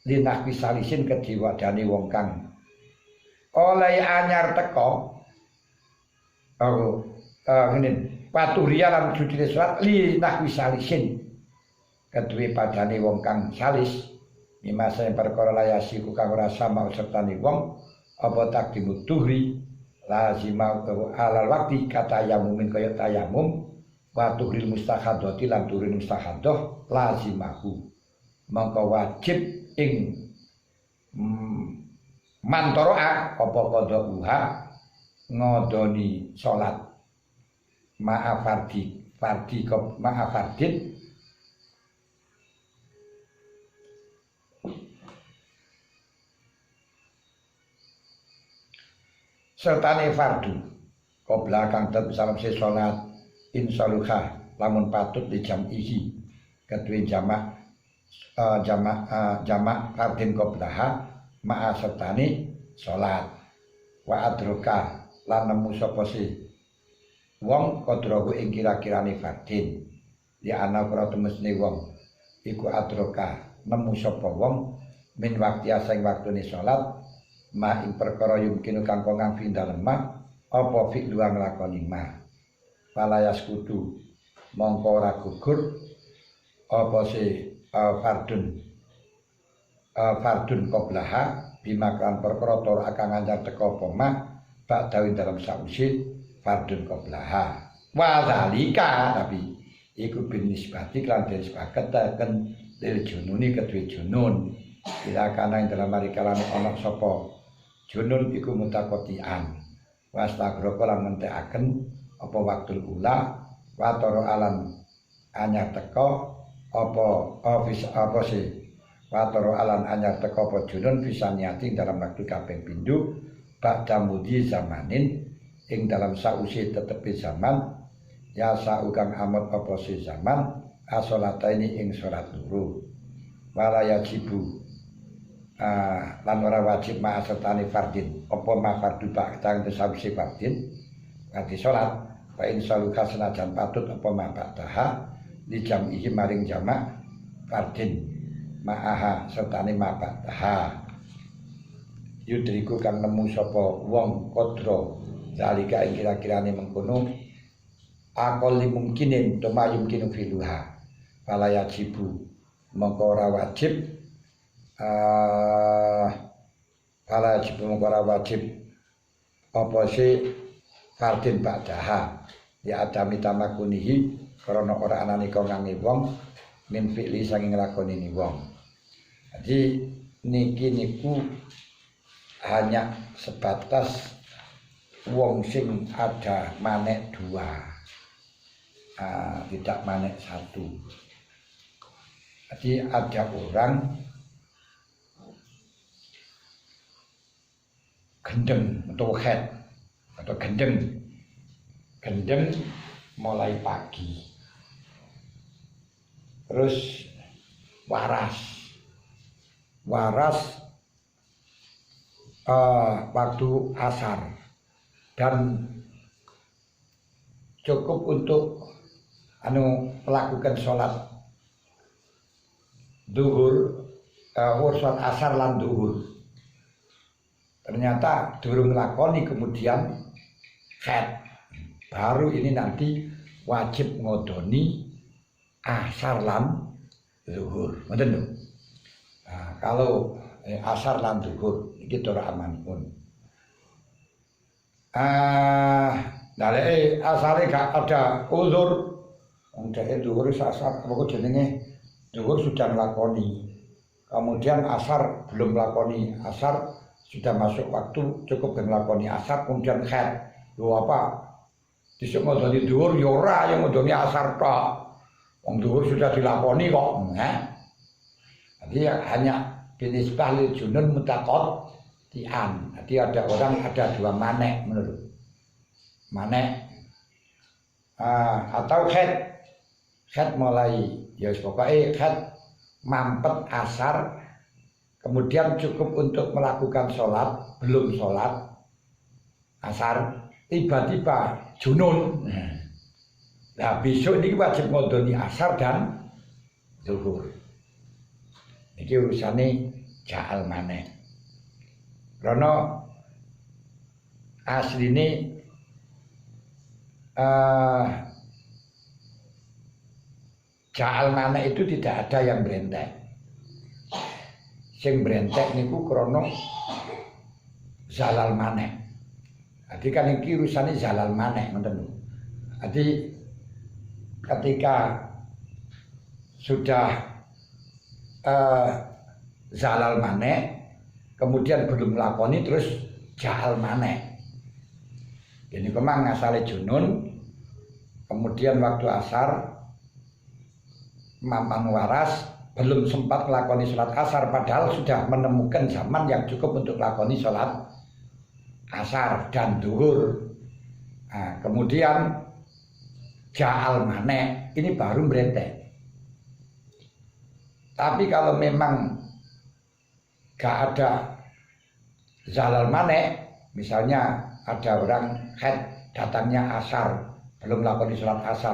linah pisalisin kediwadane wong kang oleh anyar teko ngene paturia lan sucine salat linah pisalisin kedue padane wong kang salis mimasa yang perkara layasi ku kang ora sama sertane wong apa takdimut tuhri lazima alal waktu kata yamumin kaya tayamum wa tuhril mustahadati lan turin mustahadah lazimahu mangka wajib ing mantoroa apa qada uha ngodoni salat ma'afardi ma'afardin sertane fardu qabla kang tetep salawase salat insaluha lamun patut di jam ihi kedue jamak fardin qablaha ma'a sertane salat wa adroka lan nemu sapa si wong kodrahu ing kira-kirane fardin ya ana ora temesne wong iku adroka nemu sapa wong min waktu asing waktune salat ma ing perkara yumkinu kang kongang dalem ma apa fi luang lakoni ma palayas kudu mongko ora gugur apa si fardun qablaha bimakan perkara tor akan ngajar teko apa ma bak dawin dalam sausi fardun qablaha wa zalika tapi iku bin nisbati lan disepakataken lil jununi kedue junun bila kana ing dalam mari kalane ana sapa junun iku mutakotian wastagroko lan mentekaken apa waktul ula watoro alam anyar teko apa sih watoro alam anyar teko apa junun bisa niati dalam waktu kaping pindho ba'da mudi zamanin ing dalam sausi tetepi zaman ya saukang amat apa sih zaman asolataini ing salat loro wala yajibu lan ora wajib ma sertane fardin apa ma fardu ba'da sausi fardin kanthi salat wa insaluka senajan patut apa ma ba'daha li jam'ihi maring jamak fardin ma'aha sertane ma ba'daha yudriku kang nemu sapa wong kodro zalika ing kira-kirane mengkono aqalli mungkinin tuma yumkinu filuha fala yajibu mongko ora wajib mongko ora wajib apa sih fardin ba'daha ya adami tamakunihi karena ora anane kongange wong min fi'li saking nglakoni wong. Jadi niku hanya sebatas wong sing ada manek dua, tidak manek satu. Jadi ada orang gendeng atau head atau gendeng mulai pagi, terus waras waktu asar dan cukup untuk melakukan sholat duhur, sholat asar lan duhur. Ternyata durung nglakoni kemudian khat, baru ini nanti wajib ngodoni asar lan zuhur. Ngoten lho. Nah, kalau asar lan zuhur iki ora amanipun. Daleke asare gak ada uzur. Wong dhek zuhur asar apa jenenge zuhur sudah nglakoni. Kemudian asar belum melakoni asar, sudah masuk waktu cukup nglakoni asar kemudian khat. Lho apa? Disuk ngodoni zuhur ya ora yang ngodoni asar tok. Wong dhuwur sudah dilakoni kok. Jadi hanya binisbah lil junun mutaqatti'an. Jadi ada orang ada dua manek menurut. Manek atau khat mulai ya pokoknya khat mampet asar kemudian cukup untuk melakukan sholat, belum sholat asar tiba-tiba junun. Nah besok ini wajib ngodoni asar dan zuhur. Ini urusannya ja'al maneh. Karena asli ini ja'al maneh itu tidak ada yang berentek. Sing berentek niku krana zalal maneh. Jadi kan iki urusannya zalal maneh ngoten lho. Jadi ketika sudah zalal maneh kemudian belum melakoni terus jahal maneh. Ini kemang asale junun kemudian waktu asar mampan waras belum sempat melakoni sholat asar padahal sudah menemukan zaman yang cukup untuk melakoni sholat asar dan duhur. Nah, kemudian ja'al maneh ini baru berentek. Tapi kalau memang gak ada zalal maneh, misalnya ada orang haid datangnya asar belum melakukan sholat asar,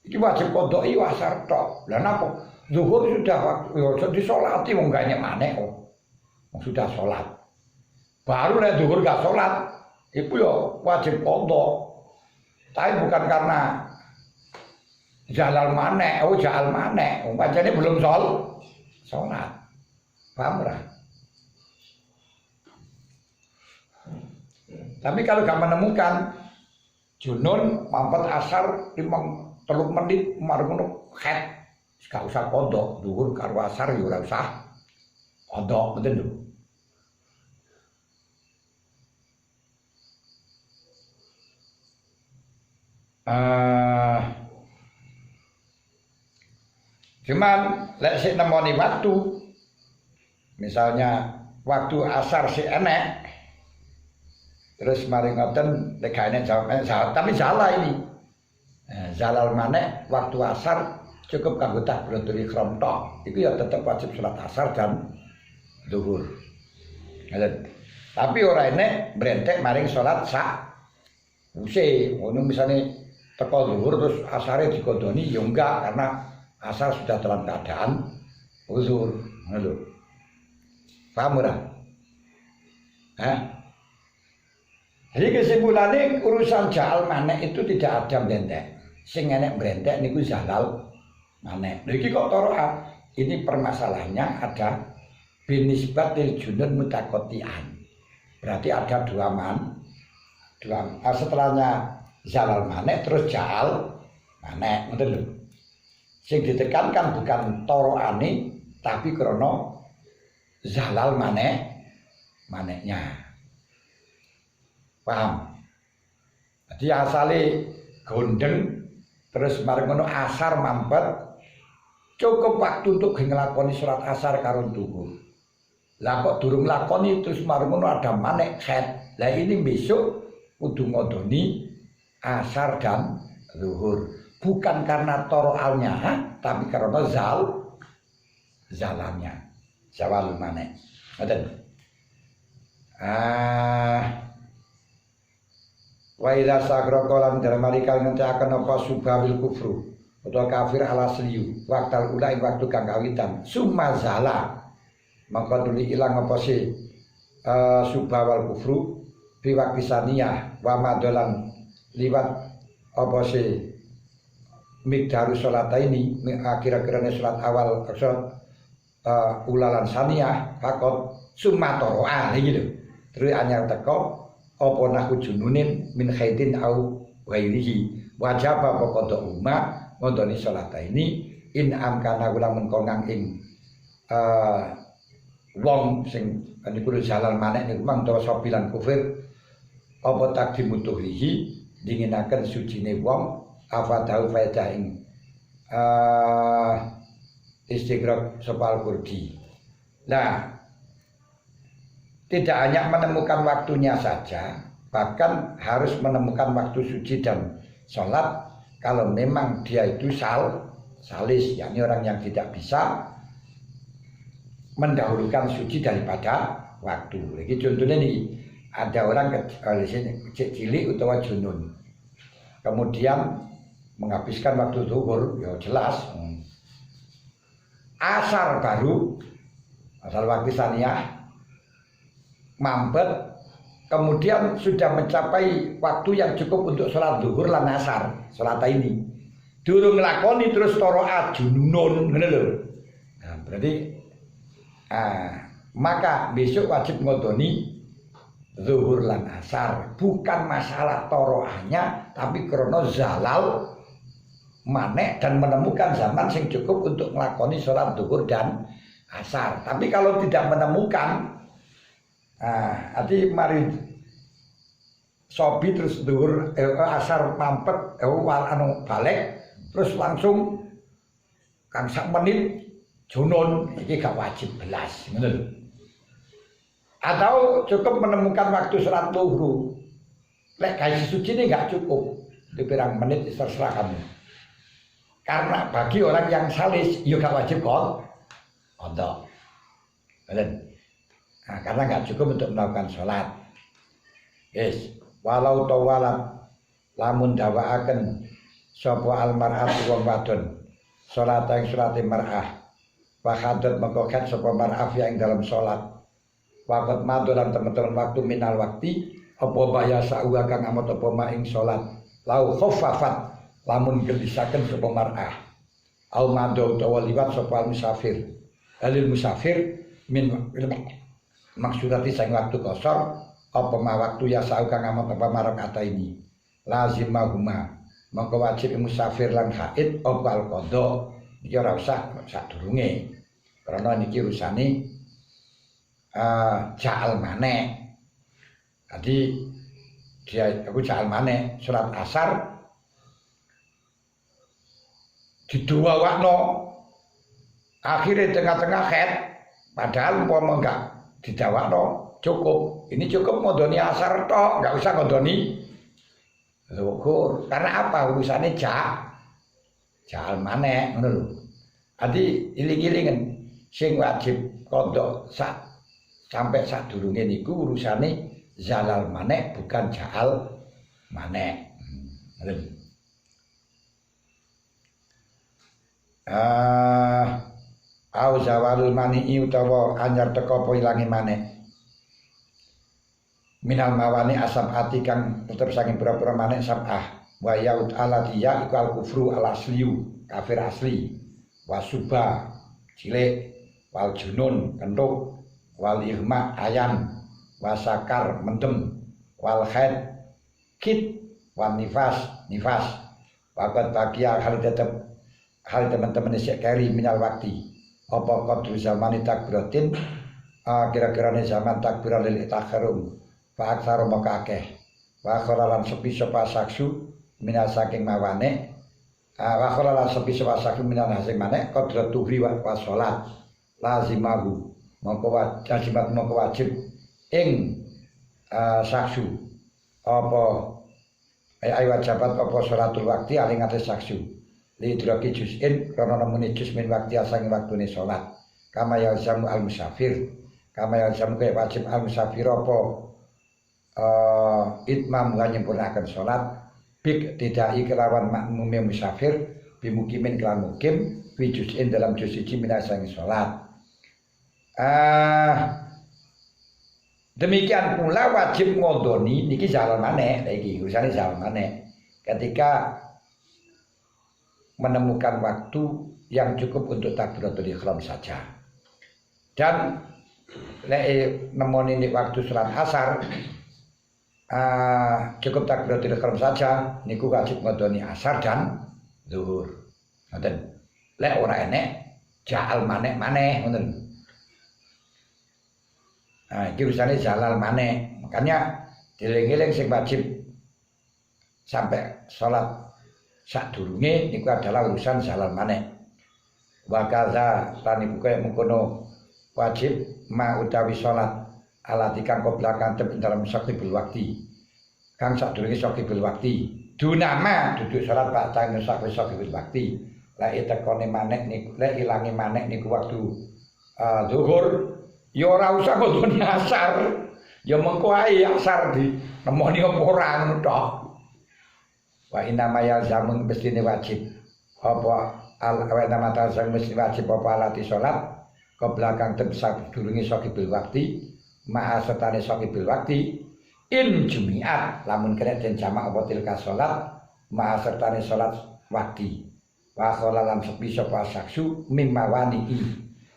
ini wajib qodho'i asar tok. Lah napa zuhur sudah waktu disolati wong gak nyek maneh kok. Sudah sholat. Baru nek zuhur gak sholat, itu ya wajib qodho. Tapi bukan karena jalal maneh, ja'al maneh, pancene belum sholat. Paham ora? Tapi kalau gak menemukan junun mampet asar 3 menit marang ngono khet, gak usah qodho, zuhur karo asar ya ora usah qodho, ngoten lho. Cuman lek sik nemoni waktu, misalnya waktu asar sik enek, terus mari ngoten lek gak enek jawab, tapi salah ini. Zalal maneh waktu asar cukup kanggo takbiratul ihram tok. Iku ya tetep wajib salat asar dan zuhur. Tapi ora enek brentek maring salat sak use. Ngono misale teko zuhur terus asare dikodoni ya enggak, karena asar sudah dalam keadaan uzur. Ngono lho. Paham ora? Jadi kesimpulannya urusan ja'al maneh itu tidak ada brentek. Sing enek brentek niku zalal maneh. Lha iki kok toroa? Ini permasalahannya ada binisbatil junun mutakotian. Berarti ada dua setelahnya zalal maneh terus ja'al maneh, ngoten lho. Sing ditekankan bukan toroane tapi krana zalal manehnya. Paham? Jadi asale gondeng terus marang ngono asar mampet, cukup waktu untuk nglakoni salat asar karo zuhur. Lah kok durung lakoni terus marang ngono ada maneh khet. Lah ini besok kudu ngodoni asar dan zuhur. Bukan karena toroalnya, tapi karena zalannya. Zawal maneh. Ngoten. Wa idza sagra qalan dalam marikal ngentekaken apa subabil kufru utawa kafir ala sliyu waktal ula ing waktu kang kawitan summa zala maka tuli ilang apa si subawal kufru fi waqti saniyah wa madolan liwat apa si mikdaru salataini kira-kirane salat awal ulalan saniyah fakot summa toroa iki lho terus anyar teko apa nahu jununin min khaidin au ghairihi wajib apa qada umma ngodoni salata ini in amkana ulang menkongang ing wong sing niku jalal maneh niku mang dawa sopilan kufir apa takdimu tuhrihi dinginaken sucine wong afadahu faedah ing istighraq sopal kurdi. Nah, tidak hanya menemukan waktunya saja, bahkan harus menemukan waktu suci dan sholat. Kalau memang dia itu salis, yakni orang yang tidak bisa mendahulukan suci daripada waktu. Lagi contohnya nih, ada orang kecil cilik utawa junun, kemudian menghabiskan waktu zuhur, ya jelas. Asar baru, asal waktu saniyah mampet, kemudian sudah mencapai waktu yang cukup untuk sholat zuhur lan asar, sholat ini durung nglakoni terus toroat jununun, ngono lho. Nah, berarti maka besok wajib ngodoni zuhur lan asar, bukan masalah toroahnya tapi krono zalal maneh dan menemukan zaman sing cukup untuk nglakoni sholat zuhur dan asar. Tapi kalau tidak menemukan, arti mari sobi terus dhuwur asar mampet balik terus langsung kang sak menit junun iki gak wajib belas, ngono lho. Atau cukup menemukan waktu sholat zuhur. Lek gaji suci ini nggak cukup, di pirang menit terserah kamu. Karena bagi orang yang salis, ya gak wajib qadha. Nah, karena nggak cukup untuk melakukan sholat. Yes, walau tawalat lamun dawaaken sapa almar'atu wong wadon salat ing salate mar'ah wa hadat mengkoket sapa mar'ah yang dalam sholat waqt madulan teman-teman waktu minal wakti apa baya sa'wa kang amot apa maing sholat lau khaffafat lamun gelisaken sapa mar'ah au madu utawa liwat sapa musafir alil musafir min maksudati sing waktu kosor apa ma waktu ya sa'u kang amot apa marang kata ini lazimahuma maka wajib musafir lan haid apa al-qadha iki ora usah sadurunge karena niki urusane ja'al maneh. Jadi aku ja'al maneh surat asar didawakno akhirnya tengah-tengah haid padahal umpama enggak didawakno cukup. Ini cukup ngodoni asar tok, enggak usah ngodoni zuhur. Karena apa? Urusannya ja'al maneh ngono lho. Adi iling-ilingen sing wajib qadha sampai sadurunge niku urusane zalal maneh bukan ja'al maneh. Au zawalul mani'i utawa anyar teka apa ilange maneh. Minal mawani asam ati kang tetep saking pira-pira maneh sab'ah wa yaud alatiya iku al kufru al asliyu kafir asli wa suba cilik wal junun kentuk wal ihma ayan wa sakar mendem wal haid kit wal nifas waqat bagia hal teman-teman isek kari minal wakti apa qadru zamani takbiratin kira-kira zaman takbiran lil takharum fa aksara maka akeh wa khalalan sepi sapa saksu minal saking mawane wa khalalan sepi sapa saksu minal saking mane qadra tuhri wa salat lazimahu maka wajib ing saksu apa ay wajibat apa salatul waqti aling ates saksu li idraki juz'in karena nemune juz min waqti asang waktune salat kama yalzamu al musafir kama yalzamu kaya wajib al musafir apa itmam nyempurnakan sholat bik tidak kelawan makmum musafir bimukimin kelan mukim wijuzin dalam juz siji minasangi sholat. Demikian pula wajib ngodoni niki jalan maneh iki urusane jalan maneh ketika menemukan waktu yang cukup untuk takbiratul ihram saja dan nemoni ini waktu sholat asar cukup takbiratul ihram saja niku wajib ngodoni asar dan zuhur. Ngoten. Lek ora enek ja'al maneh ngoten. Iki urusane jalal maneh. Makanya dieling-eling sing wajib sampai salat sadurunge niku adalah urusan jalal maneh. Wa kadza lan iku kaya mengkono wajib ma utawi salat alati kang belakang dalam saqibul wakti kang sadurunge saqibul wakti dunama duduk salat pak tang saqibul wakti la itakone maneh niku la ilange maneh niku waktu zuhur ya ora usah ngodoni asar ya mengko ae asar di nemoni apa ora ngono tok wa inama yalzamun bestine wajib apa wa inama yalzamun mesti wajib apa alati salat ke belakang sadurunge saqibul wakti ma'a sertane saqibul wakti in jumiat lamun kena den jamak apa tilka salat ma'a sertane salat wakti wa khalalan sepi sapa saksu mimawani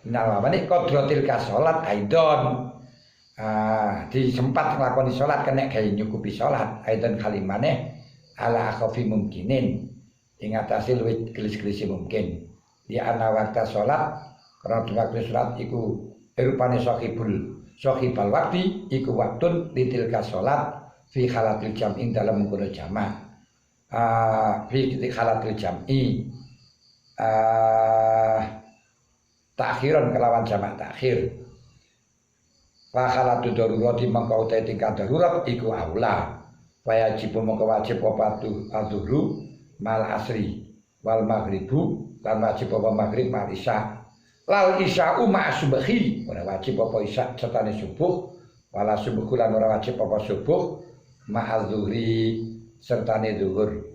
minal wani qadra tilka salat aidon disempat nglakoni salat kena gawe nyukupi salat aidon kalimane ala akhafi mungkinin ing atase luwih gelis-gelise mungkin di ana waktu salat karena waktu salat iku rupane sahibal waktu iku waktun litilka sholat fi khalatil jam'i dalam mengkono jamak fi khalatil jam'i takhiran kelawan jamak takhir Fakhalatu darurati mengko te tingkat darurat iku aula. Wajib mengko wajib apa adzhuru mal asri wal maghribu lan wajib apa maghrib mal isya. Lal isya'u ma subhi ora wajib apa isya sertane subuh. Wala subuh lan ora wajib apa subuh ma adzhuri sertane zuhur.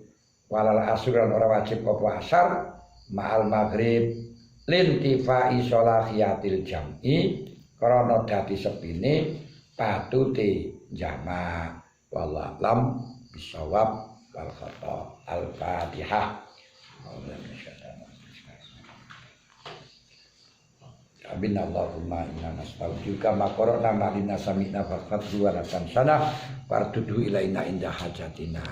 Walal asran ora wajib apa asar ma'al maghrib lintifai sholahiyatil jam'i karena dadi sepine patute jama wallahu bisawab wal khata al-fatihah. Amin Allahumma inna nas'aluka ma qara'na ma inna sami'na faqad wa la tansana fardudu ilaina inda hajatina.